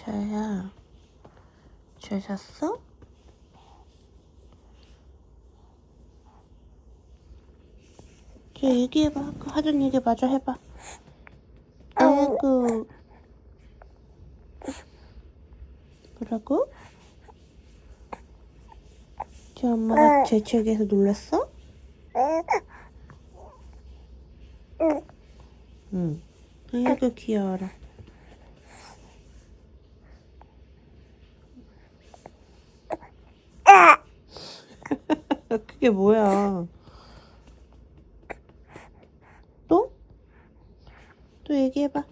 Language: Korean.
자야, 잘 잤어? 쟤 얘기해봐. 아까 하던 얘기 마저 해봐. 아이고. 뭐라고? 쟤 엄마가 재채기해서 놀랐어? 응. 아이고 귀여워라. 그게 뭐야? 또? 또 얘기해봐.